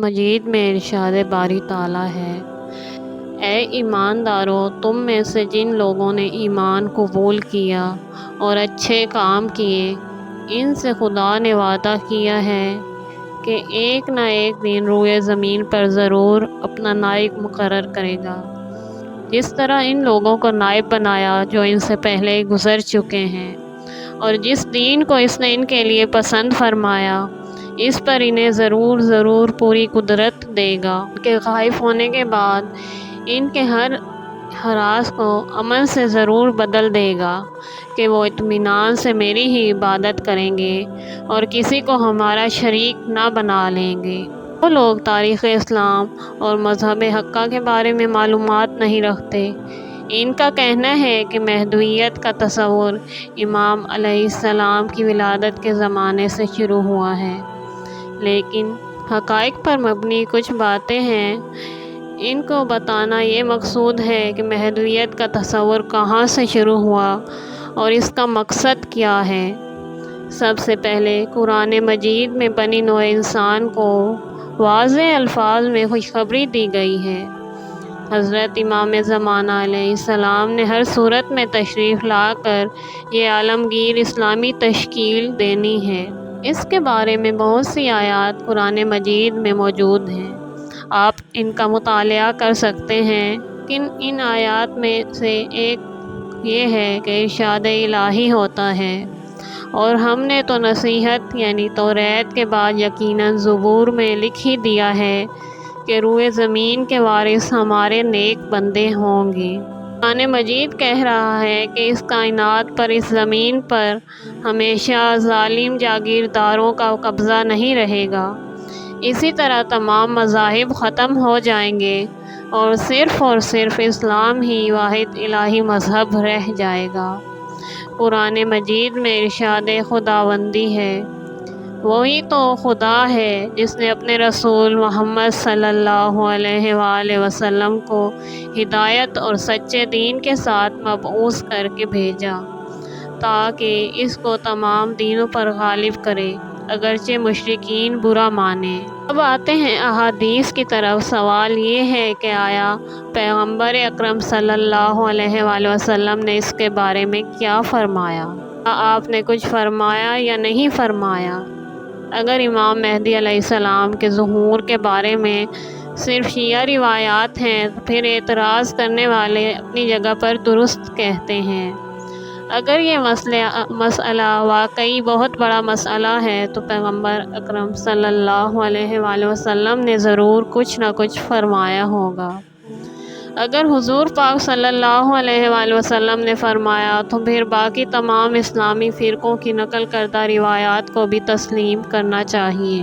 مجید میں ارشاد باری تعالیٰ ہے، اے ایماندارو، تم میں سے جن لوگوں نے ایمان قبول کیا اور اچھے کام کیے، ان سے خدا نے وعدہ کیا ہے کہ ایک نہ ایک دن روئے زمین پر ضرور اپنا نائب مقرر کرے گا، جس طرح ان لوگوں کو نائب بنایا جو ان سے پہلے گزر چکے ہیں، اور جس دین کو اس نے ان کے لیے پسند فرمایا اس پر انہیں ضرور پوری قدرت دے گا۔ ان کے غائب ہونے کے بعد ان کے ہر ہراس کو امن سے ضرور بدل دے گا کہ وہ اطمینان سے میری ہی عبادت کریں گے اور کسی کو ہمارا شریک نہ بنا لیں گے۔ وہ لوگ تاریخ اسلام اور مذہب حقہ کے بارے میں معلومات نہیں رکھتے۔ ان کا کہنا ہے کہ مہدویت کا تصور امام علیہ السلام کی ولادت کے زمانے سے شروع ہوا ہے، لیکن حقائق پر مبنی کچھ باتیں ہیں۔ ان کو بتانا یہ مقصود ہے کہ مہدویت کا تصور کہاں سے شروع ہوا اور اس کا مقصد کیا ہے۔ سب سے پہلے قرآن مجید میں بنی نوع انسان کو واضح الفاظ میں خوشخبری دی گئی ہے۔ حضرت امام زمانہ علیہ السلام نے ہر صورت میں تشریف لا کر یہ عالمگیر اسلامی تشکیل دینی ہے۔ اس کے بارے میں بہت سی آیات قرآن مجید میں موجود ہیں، آپ ان کا مطالعہ کر سکتے ہیں۔ ان آیات میں سے ایک یہ ہے کہ ارشاد الہی ہوتا ہے، اور ہم نے تو نصیحت یعنی توریت کے بعد یقیناً زبور میں لکھ ہی دیا ہے کہ روئے زمین کے وارث ہمارے نیک بندے ہوں گے۔ قرآن مجید کہہ رہا ہے کہ اس کائنات پر، اس زمین پر ہمیشہ ظالم جاگیرداروں کا قبضہ نہیں رہے گا۔ اسی طرح تمام مذاہب ختم ہو جائیں گے اور صرف اسلام ہی واحد الہی مذہب رہ جائے گا۔ قرآن مجید میں ارشاد خداوندی ہے، وہی تو خدا ہے جس نے اپنے رسول محمد صلی اللہ علیہ وآلہ وسلم کو ہدایت اور سچے دین کے ساتھ مبعوث کر کے بھیجا تاکہ اس کو تمام دینوں پر غالب کرے، اگرچہ مشرکین برا مانیں۔ اب آتے ہیں احادیث کی طرف۔ سوال یہ ہے کہ آیا پیغمبر اکرم صلی اللہ علیہ وآلہ وسلم نے اس کے بارے میں کیا فرمایا؟ کیا آپ نے کچھ فرمایا یا نہیں فرمایا؟ اگر امام مہدی علیہ السلام کے ظہور کے بارے میں صرف شیعہ روایات ہیں تو پھر اعتراض کرنے والے اپنی جگہ پر درست کہتے ہیں۔ اگر یہ مسئلہ واقعی بہت بڑا مسئلہ ہے تو پیغمبر اکرم صلی اللہ علیہ وآلہ وسلم نے ضرور کچھ نہ کچھ فرمایا ہوگا۔ اگر حضور پاک صلی اللہ علیہ وآلہ وسلم نے فرمایا تو پھر باقی تمام اسلامی فرقوں کی نقل کردہ روایات کو بھی تسلیم کرنا چاہیے۔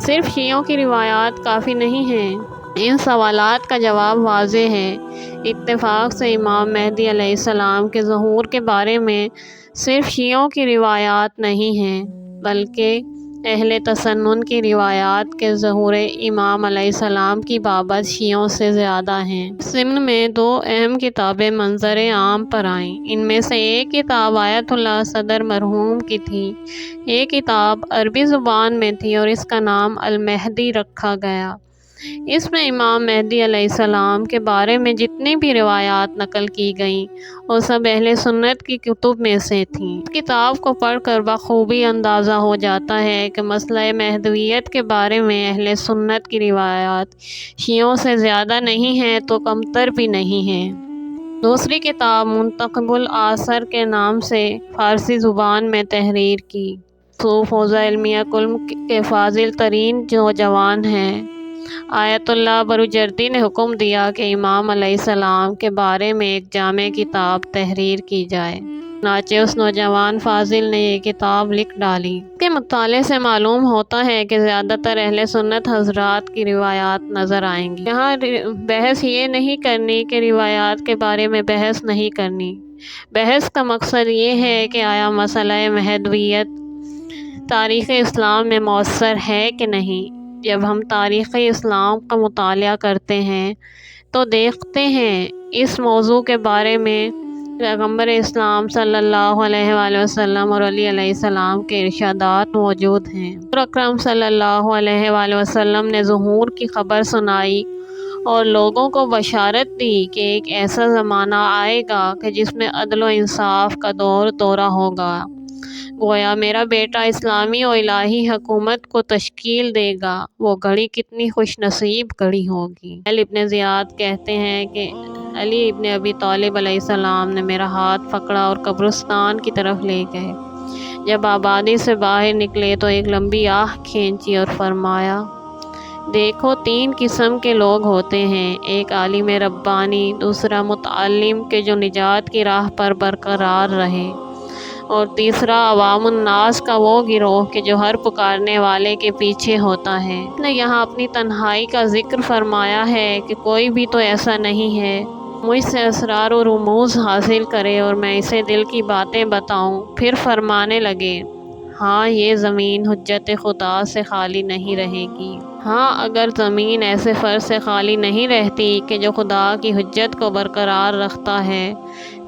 صرف شیعوں کی روایات کافی نہیں ہیں۔ ان سوالات کا جواب واضح ہے۔ اتفاق سے امام مہدی علیہ السلام کے ظہور کے بارے میں صرف شیعوں کی روایات نہیں ہیں، بلکہ اہل تسنن کی روایات کے ظہور امام علیہ السلام کی بابت شیعوں سے زیادہ ہیں۔ اس ضمن میں دو اہم کتابیں منظر عام پر آئیں۔ ان میں سے ایک کتاب آیت اللہ صدر مرحوم کی تھی۔ یہ کتاب عربی زبان میں تھی اور اس کا نام المہدی رکھا گیا۔ اس میں امام مہدی علیہ السلام کے بارے میں جتنی بھی روایات نقل کی گئیں وہ سب اہل سنت کی کتب میں سے تھیں۔ اس کتاب کو پڑھ کر بخوبی اندازہ ہو جاتا ہے کہ مسئلہ مہدویت کے بارے میں اہل سنت کی روایات شیعوں سے زیادہ نہیں ہیں تو کمتر بھی نہیں ہیں۔ دوسری کتاب منتخب الآثار کے نام سے فارسی زبان میں تحریر کی۔ صوف حوزہ علمیہ کلم کے فاضل ترین نوجوان ہیں آیت اللہ بروجردی نے حکم دیا کہ امام علیہ السلام کے بارے میں ایک جامع کتاب تحریر کی جائے۔ چنانچہ اس نوجوان فاضل نے یہ کتاب لکھ ڈالی۔ اس کے مطالعے سے معلوم ہوتا ہے کہ زیادہ تر اہل سنت حضرات کی روایات نظر آئیں گی۔ یہاں بحث یہ نہیں کرنی کہ روایات کے بارے میں بحث نہیں کرنی۔ بحث کا مقصد یہ ہے کہ آیا مسئلہ مہدویت تاریخ اسلام میں مؤثر ہے کہ نہیں۔ جب ہم تاریخ اسلام کا مطالعہ کرتے ہیں تو دیکھتے ہیں اس موضوع کے بارے میں پیغمبر اسلام صلی اللہ علیہ وآلہ وسلم اور علی علیہ السلام کے ارشادات موجود ہیں۔ حضور اکرم صلی اللہ علیہ وآلہ وسلم نے ظہور کی خبر سنائی اور لوگوں کو بشارت دی کہ ایک ایسا زمانہ آئے گا کہ جس میں عدل و انصاف کا دور دورہ ہوگا۔ گویا میرا بیٹا اسلامی و الہی حکومت کو تشکیل دے گا۔ وہ گھڑی کتنی خوش نصیب گھڑی ہوگی۔ ابن زیاد کہتے ہیں کہ علی ابن ابی طالب علیہ السلام نے میرا ہاتھ پکڑا اور قبرستان کی طرف لے گئے۔ جب آبادی سے باہر نکلے تو ایک لمبی آہ کھینچی اور فرمایا، دیکھو 3 قسم کے لوگ ہوتے ہیں، ایک عالم ربانی، دوسرا متعلم کہ جو نجات کی راہ پر برقرار رہے، اور تیسرا عوام الناس کا وہ گروہ کہ جو ہر پکارنے والے کے پیچھے ہوتا ہے۔ اس نے یہاں اپنی تنہائی کا ذکر فرمایا ہے کہ کوئی بھی تو ایسا نہیں ہے مجھ سے اسرار و رموز حاصل کرے اور میں اسے دل کی باتیں بتاؤں۔ پھر فرمانے لگے، ہاں یہ زمین حجت خدا سے خالی نہیں رہے گی۔ ہاں اگر زمین ایسے فرد سے خالی نہیں رہتی کہ جو خدا کی حجت کو برقرار رکھتا ہے،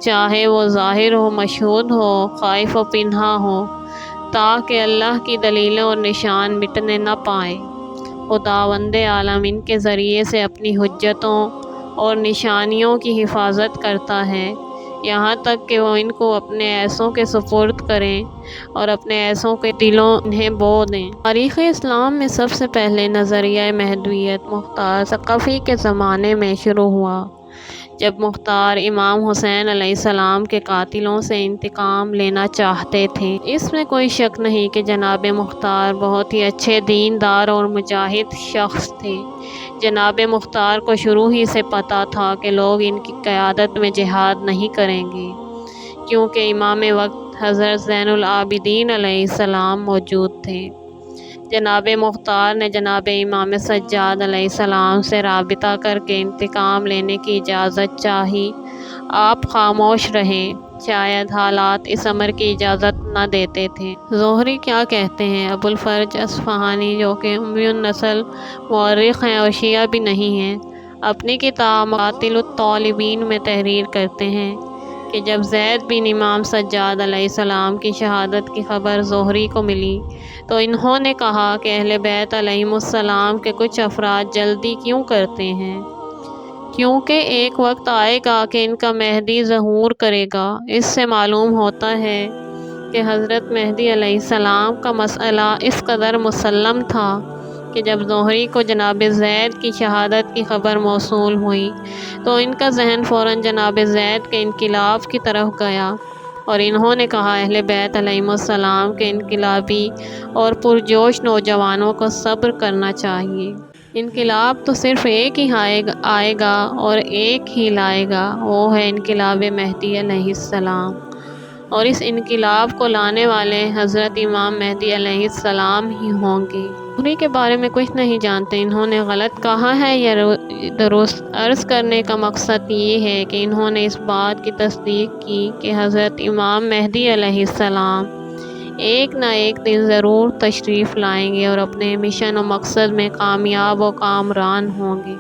چاہے وہ ظاہر ہو، مشہود ہو، خائف و پنہاں ہو، تاکہ اللہ کی دلیلیں اور نشان مٹنے نہ پائیں۔ خداوند عالم ان کے ذریعے سے اپنی حجتوں اور نشانیوں کی حفاظت کرتا ہے، یہاں تک کہ وہ ان کو اپنے ایسوں کے سپرد کریں اور اپنے ایسوں کے دلوں انہیں بو دیں۔ تاریخ اسلام میں سب سے پہلے نظریہ مہدویت مختار ثقفی کے زمانے میں شروع ہوا، جب مختار امام حسین علیہ السلام کے قاتلوں سے انتقام لینا چاہتے تھے۔ اس میں کوئی شک نہیں کہ جناب مختار بہت ہی اچھے دیندار اور مجاہد شخص تھے۔ جناب مختار کو شروع ہی سے پتہ تھا کہ لوگ ان کی قیادت میں جہاد نہیں کریں گے، کیونکہ امام وقت حضرت زین العابدین علیہ السلام موجود تھے۔ جناب مختار نے جناب امام سجاد علیہ السلام سے رابطہ کر کے انتقام لینے کی اجازت چاہی۔ آپ خاموش رہے، شاید حالات اس امر کی اجازت نہ دیتے تھے۔ زہری کیا کہتے ہیں؟ ابو الفرج اصفہانی، جو کہ امی النسل مورخ ہیں اور شیعہ بھی نہیں ہیں، اپنی کتاب مقاتل الطالبین میں تحریر کرتے ہیں کہ جب زید بن امام سجاد علیہ السلام کی شہادت کی خبر زہری کو ملی تو انہوں نے کہا کہ اہل بیت علیہم السلام کے کچھ افراد جلدی کیوں کرتے ہیں، کیونکہ ایک وقت آئے گا کہ ان کا مہدی ظہور کرے گا۔ اس سے معلوم ہوتا ہے کہ حضرت مہدی علیہ السلام کا مسئلہ اس قدر مسلم تھا کہ جب زہری کو جناب زید کی شہادت کی خبر موصول ہوئی تو ان کا ذہن فوراً جناب زید کے انقلاب کی طرف گیا اور انہوں نے کہا اہل بیت علیہم السلام کے انقلابی اور پرجوش نوجوانوں کو صبر کرنا چاہیے۔ انقلاب تو صرف ایک ہی آئے گا اور ایک ہی لائے گا، وہ ہے انقلاب مہدی علیہ السلام، اور اس انقلاب کو لانے والے حضرت امام مہدی علیہ السلام ہی ہوں گے۔ زہری کے بارے میں کچھ نہیں جانتے، انہوں نے غلط کہا ہے یا درست؟ عرض کرنے کا مقصد یہ ہے کہ انہوں نے اس بات کی تصدیق کی کہ حضرت امام مہدی علیہ السلام ایک نہ ایک دن ضرور تشریف لائیں گے اور اپنے مشن و مقصد میں کامیاب و کامران ہوں گے۔